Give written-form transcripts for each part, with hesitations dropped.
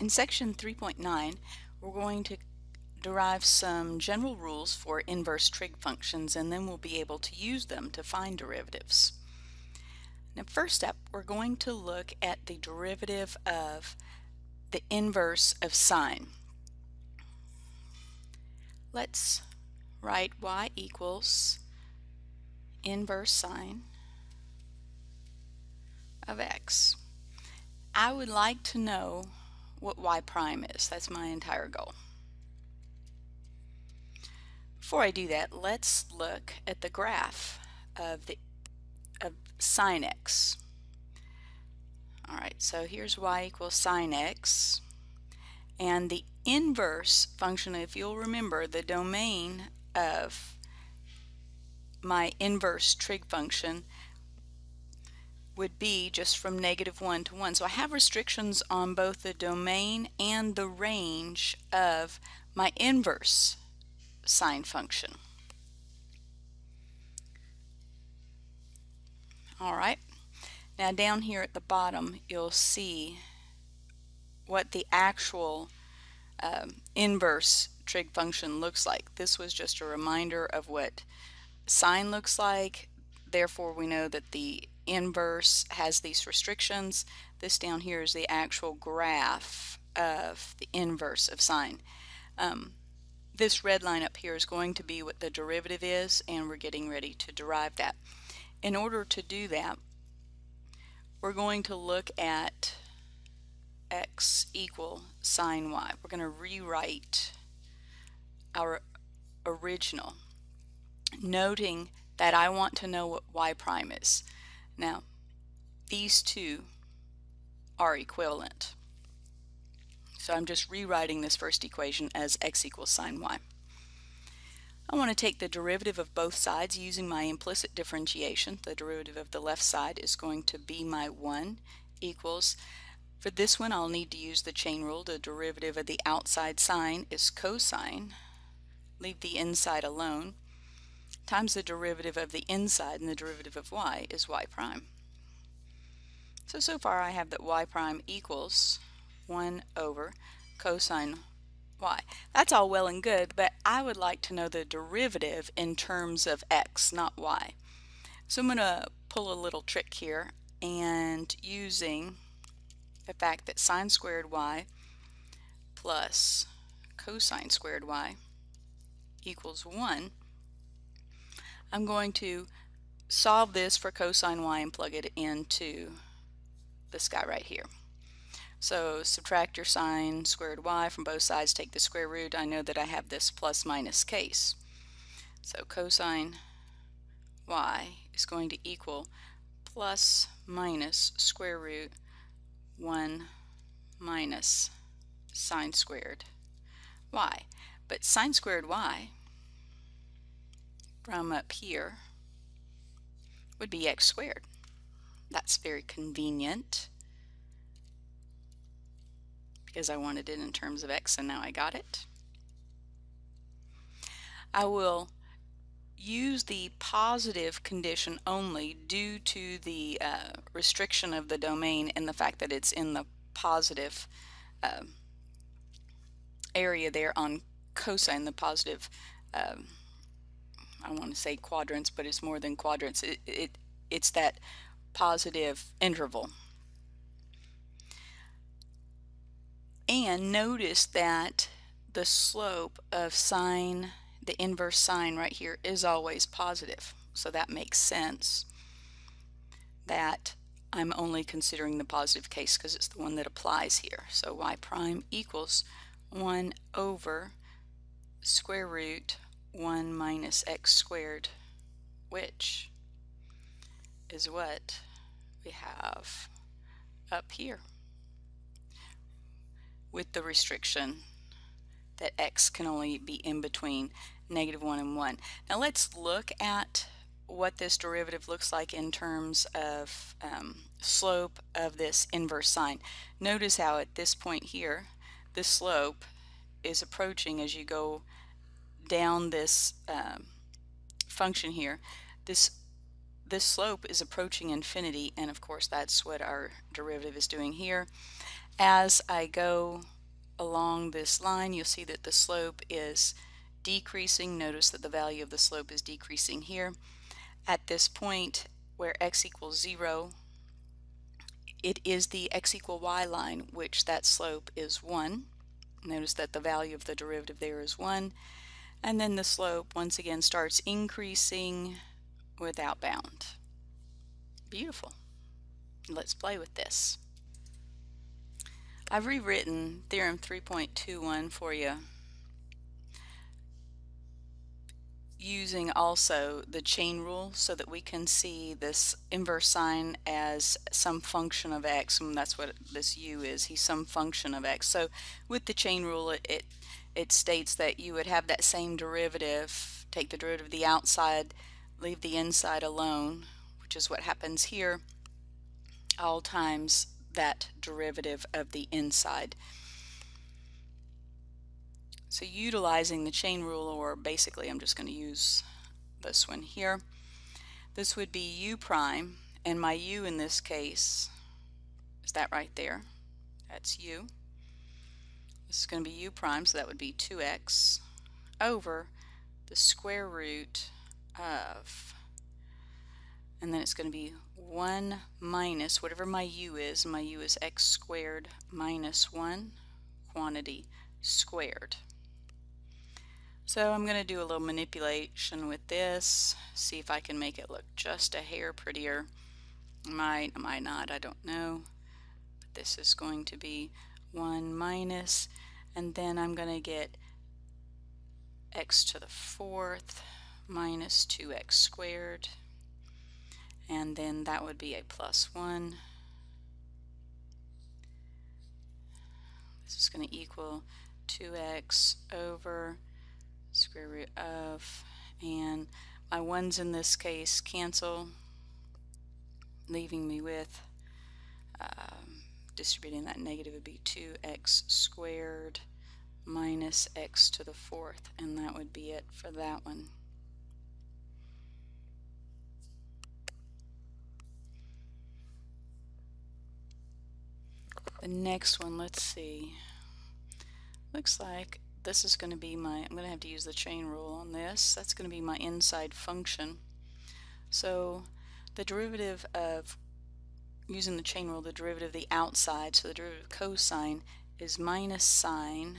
In section 3.9, we're going to derive some general rules for inverse trig functions, and then we'll be able to use them to find derivatives. Now, first up, we're going to look at the derivative of the inverse of sine. Let's write y equals inverse sine of x. I would like to know what y prime is. That's my entire goal. Before I do that, let's look at the graph of sine x. Alright, so here's y equals sine x, and the inverse function, if you'll remember, the domain of my inverse trig function would be just from -1 to 1. So I have restrictions on both the domain and the range of my inverse sine function. Alright, now down here at the bottom you'll see what the actual inverse trig function looks like. This was just a reminder of what sine looks like. Therefore we know that the inverse has these restrictions. This down here is the actual graph of the inverse of sine. This red line up here is going to be what the derivative is, and we're getting ready to derive that. In order to do that, we're going to look at x equal sine y. We're going to rewrite our original, noting that I want to know what y prime is. Now, these two are equivalent. So I'm just rewriting this first equation as x equals sine y. I want to take the derivative of both sides using my implicit differentiation. The derivative of the left side is going to be my 1 equals, for this one I'll need to use the chain rule. The derivative of the outside sine is cosine, leave the inside alone, times the derivative of the inside, and the derivative of y is y prime. So far I have that y prime equals 1 over cosine y. That's all well and good, but I would like to know the derivative in terms of x, not y. So I'm going to pull a little trick here, and using the fact that sine squared y plus cosine squared y equals 1, I'm going to solve this for cosine y and plug it into this guy right here. So subtract your sine squared y from both sides, take the square root. I know that I have this plus minus case. So cosine y is going to equal plus minus square root 1 minus sine squared y. But sine squared y from up here would be x squared. That's very convenient, because I wanted it in terms of x and now I got it. I will use the positive condition only due to the restriction of the domain and the fact that it's in the positive area there on cosine, the positive, I want to say quadrants, but it's more than quadrants. It's that positive interval. And notice that the slope of sine, the inverse sine right here, is always positive. So that makes sense that I'm only considering the positive case because it's the one that applies here. So y prime equals 1 over square root 1 minus x squared, which is what we have up here, with the restriction that x can only be in between -1 and 1. Now let's look at what this derivative looks like in terms of slope of this inverse sine. Notice how at this point here, this slope is approaching as you go down this function here. This slope is approaching infinity, and of course that's what our derivative is doing here. As I go along this line, you'll see that the slope is decreasing. Notice that the value of the slope is decreasing here. At this point where x equals 0, it is the x equal y line, which that slope is 1. Notice that the value of the derivative there is 1. And then the slope once again starts increasing without bound. Beautiful. Let's play with this. I've rewritten theorem 3.21 for you using also the chain rule so that we can see this inverse sine as some function of x, and that's what this u is. He's some function of x. So with the chain rule, it states that you would have that same derivative, take the derivative of the outside, leave the inside alone, which is what happens here, all times that derivative of the inside. So utilizing the chain rule, or basically I'm just going to use this one here, this would be u prime, and my u in this case is that right there. That's u. This is going to be u prime, so that would be 2x over the square root of, and then it's going to be 1 minus whatever my u is. My u is x squared minus 1 quantity squared. So I'm going to do a little manipulation with this, see if I can make it look just a hair prettier. Might not, I don't know. But this is going to be 1 minus, and then I'm going to get x to the 4th minus 2x squared, and then that would be a plus 1. This is going to equal 2x over square root of, and my 1's in this case cancel, leaving me with distributing that negative would be 2x squared minus x to the 4th, and that would be it for that one. The next one, let's see, looks like this is going to be my, I'm going to have to use the chain rule on this. That's going to be my inside function. So the derivative of, using the chain rule, the derivative of the outside, so the derivative of cosine is minus sine,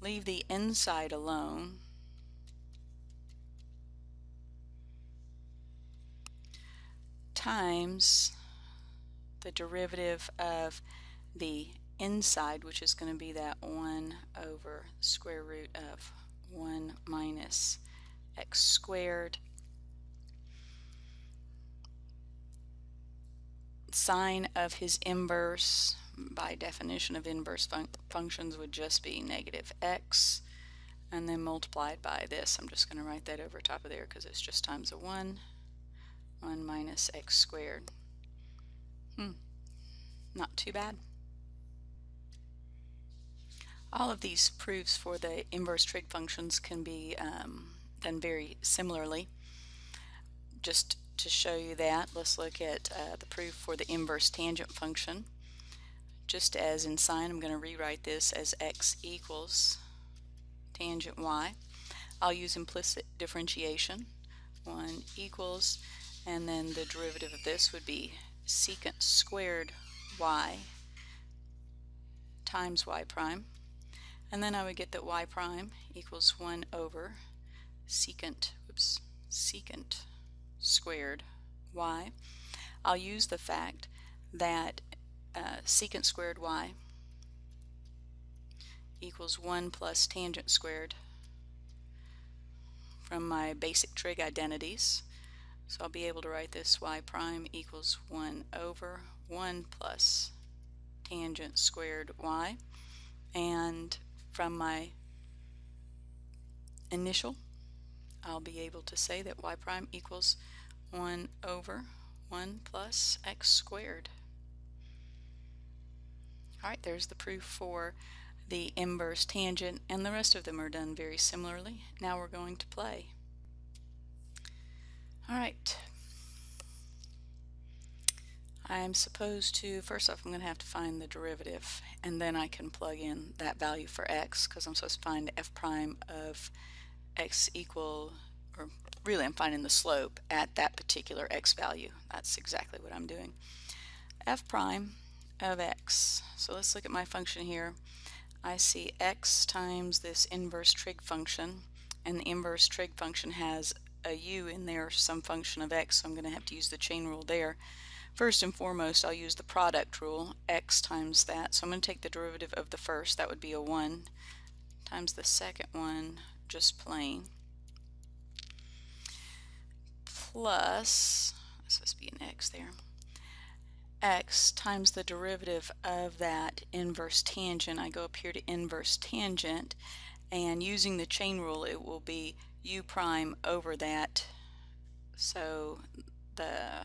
leave the inside alone, times the derivative of the inside, which is going to be that 1 over square root of 1 minus x squared. Sine of his inverse, by definition of inverse functions, would just be negative x, and then multiplied by this. I'm just going to write that over top of there because it's just times a 1 minus x squared. Not too bad. All of these proofs for the inverse trig functions can be done very similarly. Just to show you that, let's look at the proof for the inverse tangent function. Just as in sine, I'm going to rewrite this as x equals tangent y. I'll use implicit differentiation. 1 equals, and then the derivative of this would be secant squared y times y prime. And then I would get that y prime equals 1 over secant squared y. I'll use the fact that secant squared y equals 1 plus tangent squared from my basic trig identities. So I'll be able to write this y prime equals 1 over 1 plus tangent squared y. And from my initial, I'll be able to say that y prime equals 1 over 1 plus x squared. Alright, there's the proof for the inverse tangent, and the rest of them are done very similarly. Now we're going to play. Alright. I'm supposed to, first off, I'm going to have to find the derivative, and then I can plug in that value for x, because I'm supposed to find f prime of x equal, or really I'm finding the slope at that particular x value. That's exactly what I'm doing. F prime of x. So let's look at my function here. I see x times this inverse trig function, and the inverse trig function has a u in there, some function of x, so I'm going to have to use the chain rule there. First and foremost, I'll use the product rule, x times that. So I'm going to take the derivative of the first, that would be a 1, times the second one, just plain, plus, this must be an x there, x times the derivative of that inverse tangent. I go up here to inverse tangent, and using the chain rule, it will be u prime over that. So the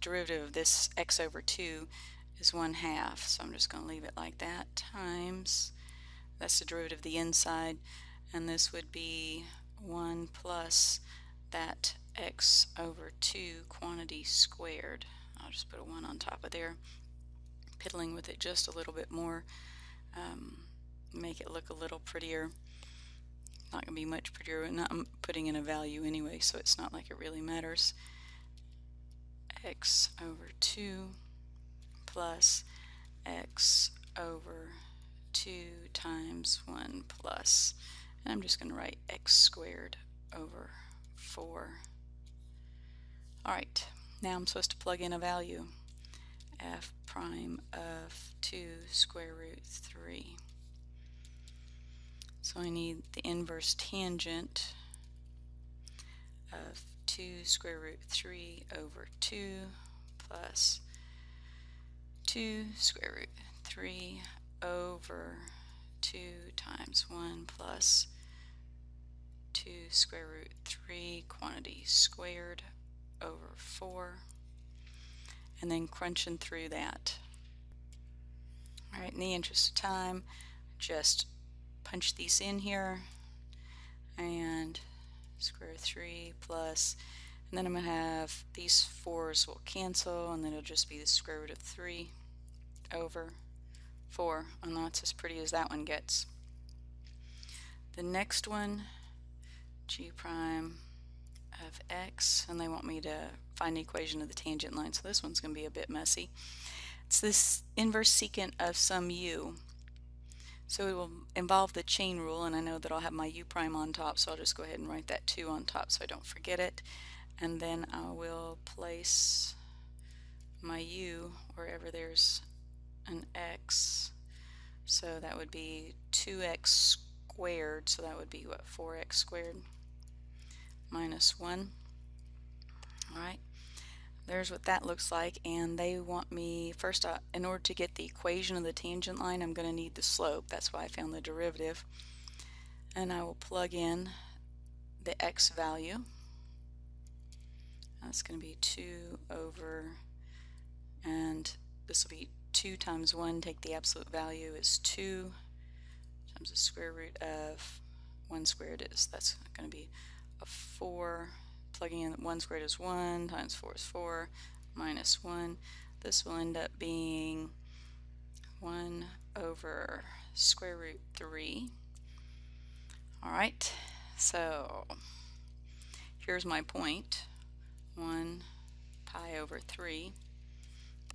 derivative of this x over 2 is 1/2, so I'm just going to leave it like that, times, that's the derivative of the inside, and this would be 1 plus that x over 2 quantity squared. I'll just put a 1 on top of there, piddling with it just a little bit more, make it look a little prettier. Not going to be much prettier, I'm putting in a value anyway, so it's not like it really matters. X over 2 plus x over 2 times 1 plus, and I'm just going to write x squared over 4. Alright, now I'm supposed to plug in a value, f prime of 2 square root 3. So I need the inverse tangent of 2 square root 3 over 2 plus 2 square root 3 over 2 times 1 plus 2 square root 3 quantity squared over 4, and then crunching through that. Alright, in the interest of time, just punch these in here, and square root 3 plus, and then I'm going to have these 4's will cancel, and then it'll just be the square root of 3 over 4, and that's as pretty as that one gets. The next one, g prime of x, and they want me to find the equation of the tangent line, so this one's going to be a bit messy. It's this inverse secant of some u. So it will involve the chain rule, and I know that I'll have my u prime on top, so I'll just go ahead and write that 2 on top so I don't forget it. And then I will place my u wherever there's an x. So that would be 2x squared, so that would be what, 4x squared minus 1. Alright, there's what that looks like, and they want me, first in order to get the equation of the tangent line, I'm going to need the slope. That's why I found the derivative. And I will plug in the x value. That's going to be 2 over, and this will be 2 times 1, take the absolute value is 2, times the square root of 1 squared is, that's going to be a 4. Plugging in 1 squared is 1, times 4 is 4, minus 1. This will end up being 1 over square root 3. Alright, so here's my point, 1 pi over 3,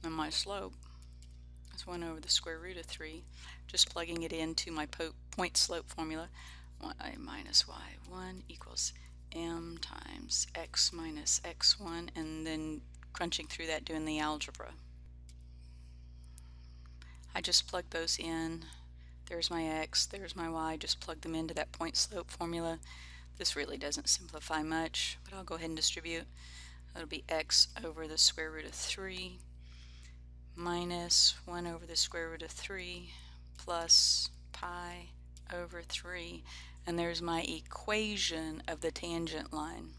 and my slope is 1 over the square root of 3. Just plugging it into my point slope formula, 1i minus y, 1 equals m times x minus x1, and then crunching through that doing the algebra. I just plug those in. There's my x, there's my y, just plug them into that point slope formula. This really doesn't simplify much, but I'll go ahead and distribute. That'll be x over the square root of 3 minus 1 over the square root of 3 plus pi over 3, and there's my equation of the tangent line.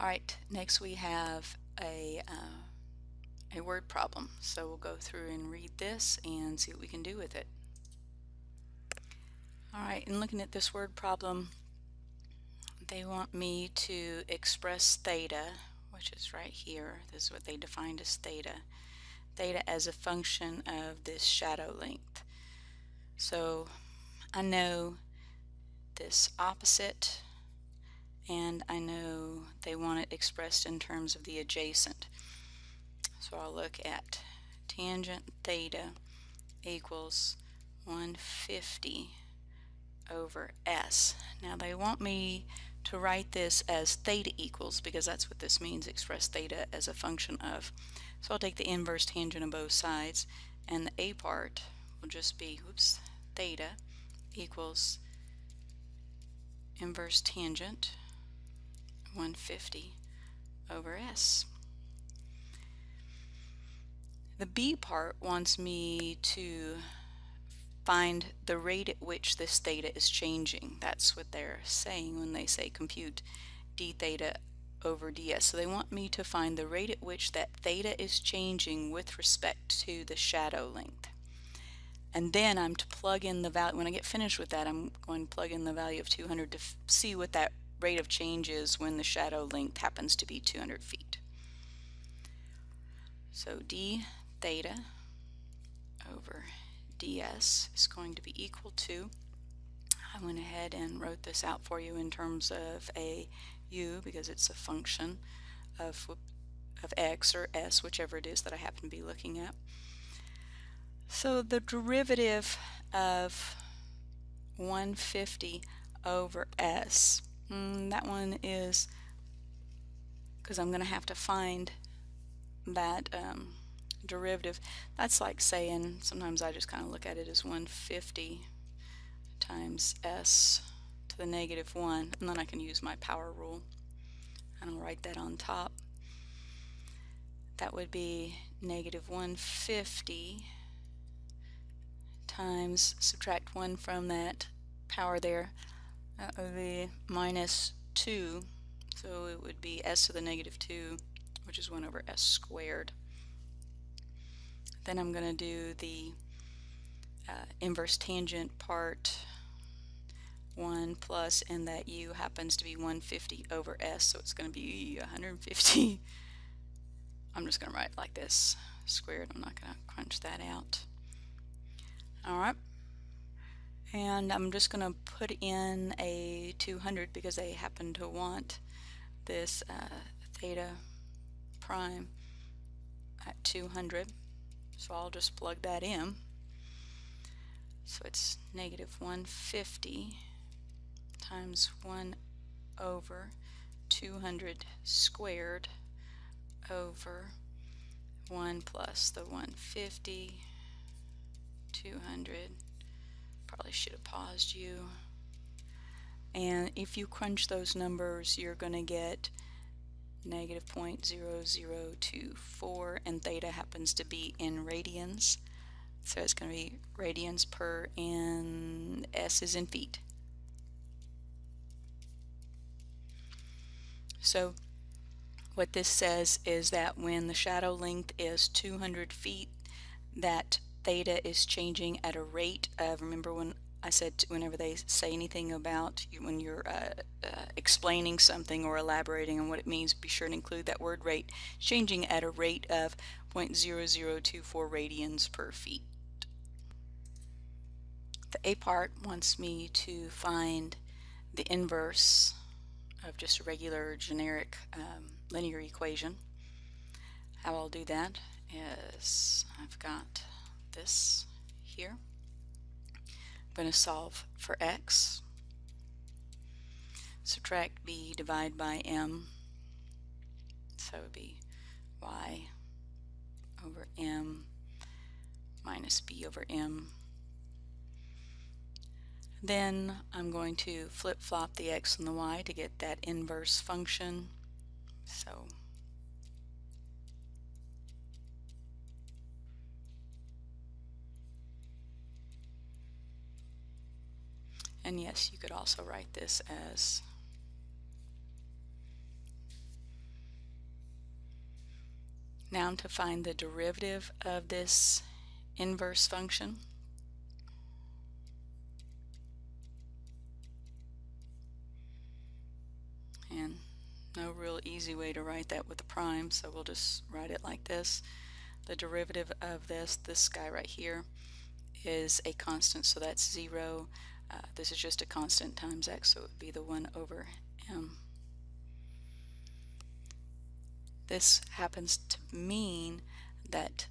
Alright, next we have a word problem, so we'll go through and read this and see what we can do with it. Alright, in looking at this word problem, they want me to express theta, which is right here. This is what they defined as theta. Theta as a function of this shadow length. So I know this opposite, and I know they want it expressed in terms of the adjacent. So I'll look at tangent theta equals 150 over s. Now they want me to write this as theta equals, because that's what this means, express theta as a function of. So I'll take the inverse tangent of both sides, and the a part will just be, theta equals inverse tangent 150 over s. The b part wants me to find the rate at which this theta is changing. That's what they're saying when they say compute d theta over ds. So they want me to find the rate at which that theta is changing with respect to the shadow length. And then I'm to plug in the value. When I get finished with that, I'm going to plug in the value of 200 to see what that rate of change is when the shadow length happens to be 200 feet. So d theta over ds is going to be equal to, I went ahead and wrote this out for you in terms of a u, because it's a function of x or s, whichever it is that I happen to be looking at. So the derivative of 150 over s, that one is, because I'm going to have to find that derivative. That's like saying, sometimes I just kind of look at it as 150 times s to the negative 1, and then I can use my power rule, and I'll write that on top. That would be negative 150 times, subtract 1 from that power there, that would be minus 2, so it would be s to the negative 2, which is 1 over s squared. Then I'm going to do the inverse tangent part 1 plus, and that u happens to be 150 over s, so it's going to be 150. I'm just going to write it like this, squared. I'm not going to crunch that out. Alright, and I'm just going to put in a 200 because they happen to want this theta prime at 200, so I'll just plug that in. So it's negative 150 times 1 over 200 squared over 1 plus the 150, 200. Probably should have paused you. And if you crunch those numbers, you're going to get negative 0.0024, and theta happens to be in radians. So it's going to be radians per, and s is in feet. So what this says is that when the shadow length is 200 feet, that theta is changing at a rate of, remember when I said whenever they say anything about when you're explaining something or elaborating on what it means, be sure to include that word rate, changing at a rate of 0.0024 radians per feet. The a part wants me to find the inverse of just a regular generic linear equation. How I'll do that is I've got this here. I'm going to solve for x. Subtract b, divide by m. So it would be y over m minus b over m. Then I'm going to flip-flop the x and the y to get that inverse function. So and yes, you could also write this as now to find the derivative of this inverse function. No real easy way to write that with the prime, so we'll just write it like this. The derivative of this guy right here, is a constant, so that's 0. This is just a constant times x, so it would be the 1 over m. This happens to mean that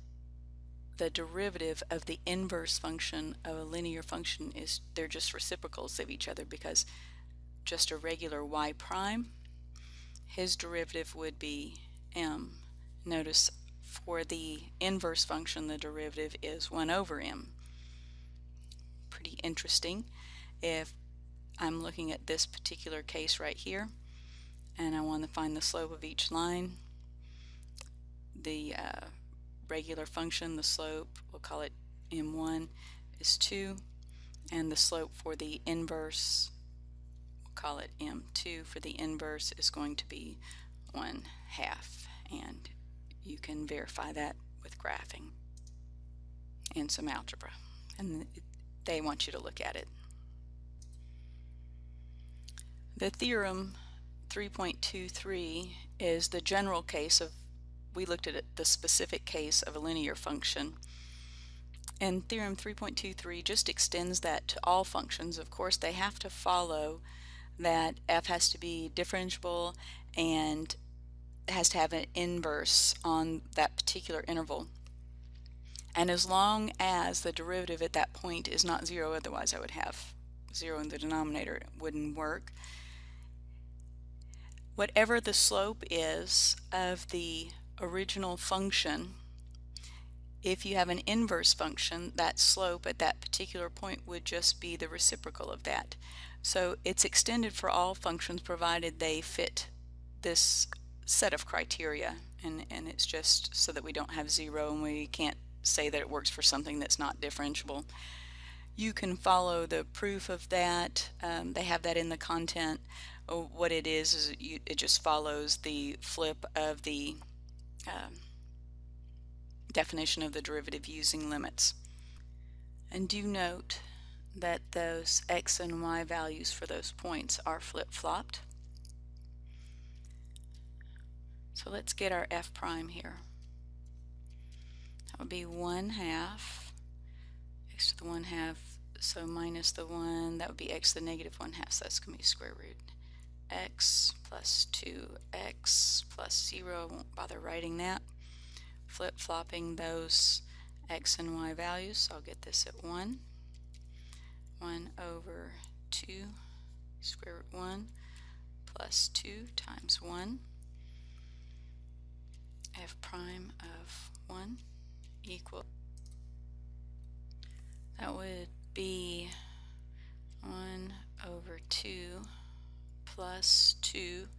the derivative of the inverse function of a linear function is, they're just reciprocals of each other, because just a regular y prime, his derivative would be m. Notice for the inverse function the derivative is 1 over m. Pretty interesting. If I'm looking at this particular case right here and I want to find the slope of each line, the regular function, the slope, we'll call it m1, is 2, and the slope for the inverse, we'll call it m2 for the inverse, is going to be 1/2, and you can verify that with graphing and some algebra, and they want you to look at it. The theorem 3.23 is the general case of, we looked at the specific case of a linear function, and theorem 3.23 just extends that to all functions. Of course, they have to follow that f has to be differentiable and has to have an inverse on that particular interval. And as long as the derivative at that point is not 0, otherwise I would have 0 in the denominator, it wouldn't work. Whatever the slope is of the original function, if you have an inverse function, that slope at that particular point would just be the reciprocal of that. So it's extended for all functions provided they fit this set of criteria, and it's just so that we don't have 0 and we can't say that it works for something that's not differentiable. You can follow the proof of that. They have that in the content. What it is it just follows the flip of the definition of the derivative using limits. And do note that those x and y values for those points are flip-flopped. So let's get our f prime here. That would be 1/2 x to the 1/2, so minus the 1, that would be x to the negative 1/2, so that's going to be square root x plus 2x plus 0. I won't bother writing that. Flip-flopping those x and y values, so I'll get this at 1 over 2 square root 1 plus 2 times 1 f prime of 1 equal, that would be 1 over 2 plus 2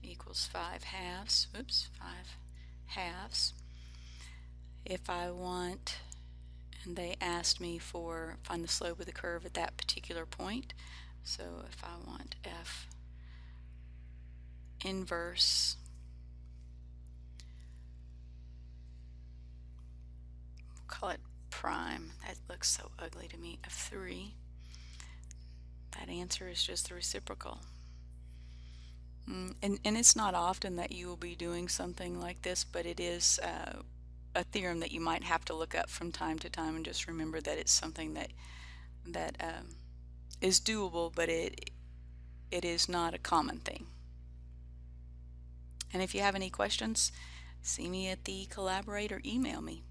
equals 5/2. Oops, 5/2. If I want, and they asked me for, find the slope of the curve at that particular point, so if I want f inverse, we'll call it prime, that looks so ugly to me, of 3, that answer is just the reciprocal. And it's not often that you will be doing something like this, but it is a theorem that you might have to look up from time to time, and just remember that it's something that is doable, but it is not a common thing. And if you have any questions, see me at the Collaborate or email me.